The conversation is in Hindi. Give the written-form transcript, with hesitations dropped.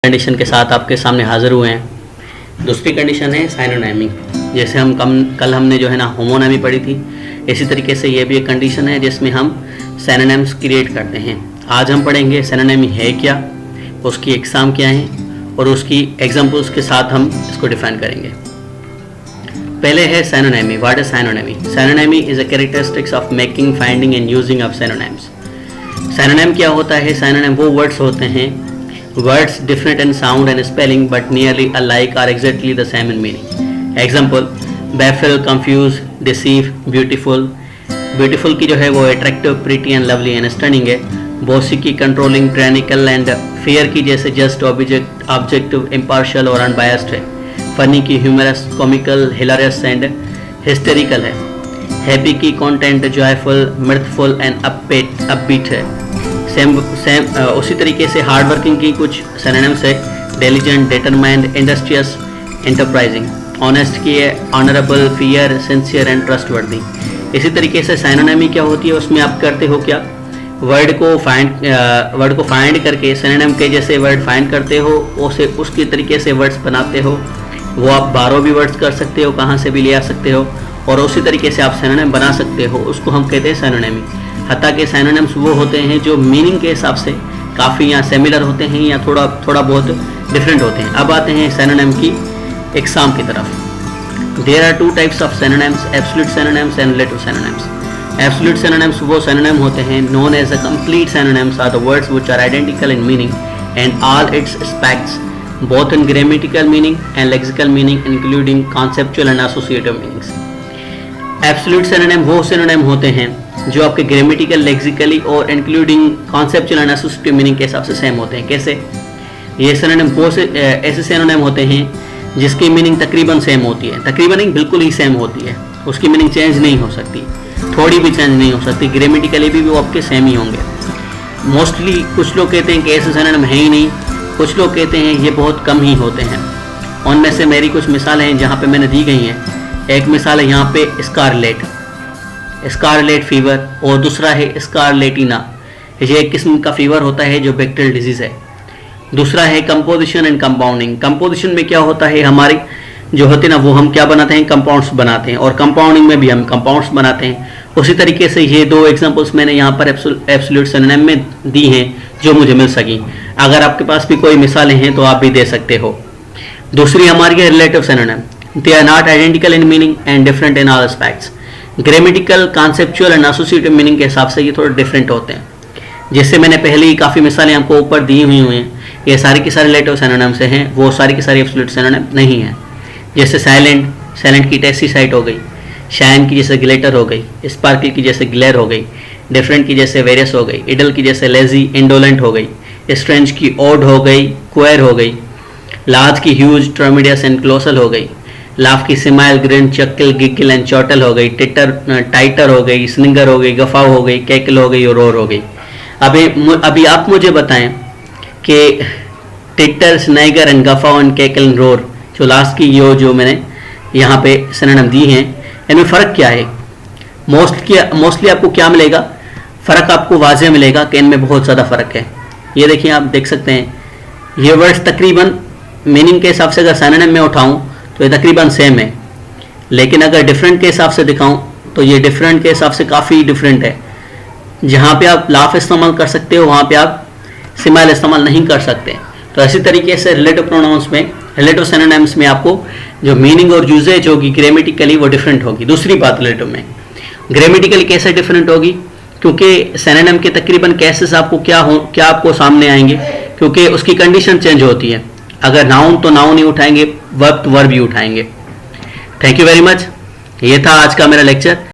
कंडीशन के साथ आपके सामने हाजिर हुए हैं। दूसरी कंडीशन है साइनोनिमी। जैसे हम कल हमने जो है ना होमोनिमी पढ़ी थी, इसी तरीके से ये भी एक कंडीशन है जिसमें हम सिनोनिम्स क्रिएट करते हैं। आज हम पढ़ेंगे सिनोनिमी है क्या, उसकी एग्जाम क्या है और उसकी एग्जाम्पल्स के साथ हम इसको डिफाइन करेंगे। पहले है synonymy. What is synonymy? Synonymy is a characteristics of making, finding and using of synonyms. Synonym क्या होता है? सिनोनिम वो वर्ड्स होते हैं, words different in sound and spelling but nearly alike are exactly the same in meaning. Example: baffle, confuse, deceive, beautiful. Beautiful की जो है वो attractive, pretty and lovely and stunning है। bossy की controlling, tyrannical and fear की जैसे just, objective, impartial और unbiased है। funny की humorous, comical, hilarious and hysterical है। happy की content, joyful, mirthful and upbeat है। सेम उसी तरीके से हार्ड वर्किंग की कुछ सिनोनिम्स है, diligent, determined, industrious, enterprising. Honest की है honourable, fear, sincere and trustworthy. इसी तरीके से सिनोनिमी क्या होती है, उसमें आप करते हो क्या, वर्ड को फाइंड करके सिनोनिम के जैसे वर्ड फाइंड करते हो, उसे उसकी तरीके से वर्ड्स बनाते हो। वो आप बारो भी वर्ड्स कर सकते हो, कहाँ से भी ले आ सकते हो और उसी तरीके से आप सिनोनिम बना सकते हो, उसको हम कहते हैं सिनोनिमी। हत्ता के सिनोनिम्स वो होते हैं जो मीनिंग के हिसाब से काफ़ी या सिमिलर होते हैं या थोड़ा बहुत डिफरेंट होते हैं। अब आते हैं सिनोनिम की एग्जाम की तरफ। There are two types of synonyms, absolute synonyms and relative synonyms. Absolute synonyms वो सिनोनिम होते हैं known as a complete synonyms are the words which are identical in meaning and all its aspects both in grammatical meaning and lexical meaning including conceptual and associative meanings. Absolute synonym वो सिनोनिम होते हैं जो आपके ग्रामेटिकल, लेक्सिकली और including conceptual and associative meaning के हिसाब से सेम होते हैं। कैसे? ये सिनोनिम वो ऐसे सिनोनिम होते हैं जिसकी मीनिंग तकरीबन सेम होती है, तकरीबन नहीं बिल्कुल ही सेम होती है, उसकी मीनिंग चेंज नहीं हो सकती, थोड़ी भी चेंज नहीं हो सकती, ग्रामेटिकली भी वो आपके सेम ही होंगे। मोस्टली कुछ लोग कहते हैं कि ऐसे सिनोनिम है ही नहीं, कुछ लोग कहते हैं ये बहुत कम ही होते हैं। उनमें से मेरी कुछ मिसालें हैं जहाँ पे मैंने दी गई हैं। एक मिसाल है यहाँ पे स्कारलेट फीवर और दूसरा है स्कारलेटिना। ये एक किस्म का फीवर होता है जो बैक्टीरियल डिजीज़ है। दूसरा है कंपोजिशन एंड कंपाउंडिंग। कंपोजिशन में क्या होता है, हमारी जो होते हैं ना वो हम क्या बनाते हैं, कंपाउंड्स बनाते हैं, और कंपाउंडिंग में भी हम कंपाउंड्स बनाते हैं। उसी तरीके से ये दो एग्जांपल्स मैंने यहाँ पर एब्सोल्यूट सिनोनिम में दी हैं जो मुझे मिल सकी। अगर आपके पास भी कोई मिसालें हैं तो आप भी दे सकते हो। दूसरी हमारी है relative synonym. They are not identical in meaning and different in all aspects. Grammatical, conceptual and associative meaning के हिसाब से ये थोड़े डिफरेंट होते हैं। जैसे मैंने पहले ही काफ़ी मिसालें आपको ऊपर दी हुई हैं, ये सारी की सारी रिलेटिव सिनोनिम से हैं, वो सारी की सारी एब्सोल्यूट सिनोनिम नहीं है। जैसे साइलेंट की टेस्टिसाइट हो गई, शाइन की जैसे ग्लेटर हो गई, स्पार्कल की जैसे ग्लेयर हो गई, डिफरेंट की जैसे वेरियस हो गई, इडल की जैसे लेजी इंडोलेंट हो गई, स्ट्रेंज की ओड हो गई, क्वेर हो गई, लार्ज की ह्यूज, ट्रोमिडियस एंड क्लोसल हो गई, लाफ की स्माइल, ग्रिन, चक्कल, गिगल एंड चोटल हो गई, टाइटर हो गई, स्निंगर हो गई, गफाव हो गई, कैकल हो गई और रोर हो गई। अभी आप मुझे बताएं कि titter, snigger and guffaw and cackle and roar जो लास्ट की जो मैंने यहाँ पे सिनोनिम दी हैं, इनमें फ़र्क क्या है? मोस्टली आपको क्या मिलेगा, फ़र्क आपको वाज़ेह मिलेगा कि इनमें बहुत ज़्यादा फ़र्क है। ये देखिए, आप देख सकते हैं ये वर्ड्स तकरीबन मीनिंग के हिसाब से अगर सिनोनिम में उठाऊँ तो ये तकरीबन सेम है, लेकिन अगर डिफरेंट के हिसाब से दिखाऊं तो ये डिफरेंट के हिसाब से काफ़ी डिफरेंट है। जहाँ पे आप लाफ इस्तेमाल कर सकते हो वहाँ पे आप स्माइल इस्तेमाल नहीं कर सकते। तो इसी तरीके से रिलेटिव प्रोनाउंस में, रिलेटिव सिनोनिम्स में आपको जो मीनिंग और यूजेज होगी ग्रामेटिकली वो डिफरेंट होगी। दूसरी बात, रिलेटिव में ग्रामेटिकली कैसे डिफरेंट होगी, क्योंकि सिनोनिम के तकरीबन केसेस आपको क्या आपको सामने आएंगे, क्योंकि उसकी कंडीशन चेंज होती है। अगर नाउन तो नाउन ही उठाएंगे, वर्ब तो वर्ब ही उठाएंगे। Thank you very much. ये था आज का मेरा लेक्चर।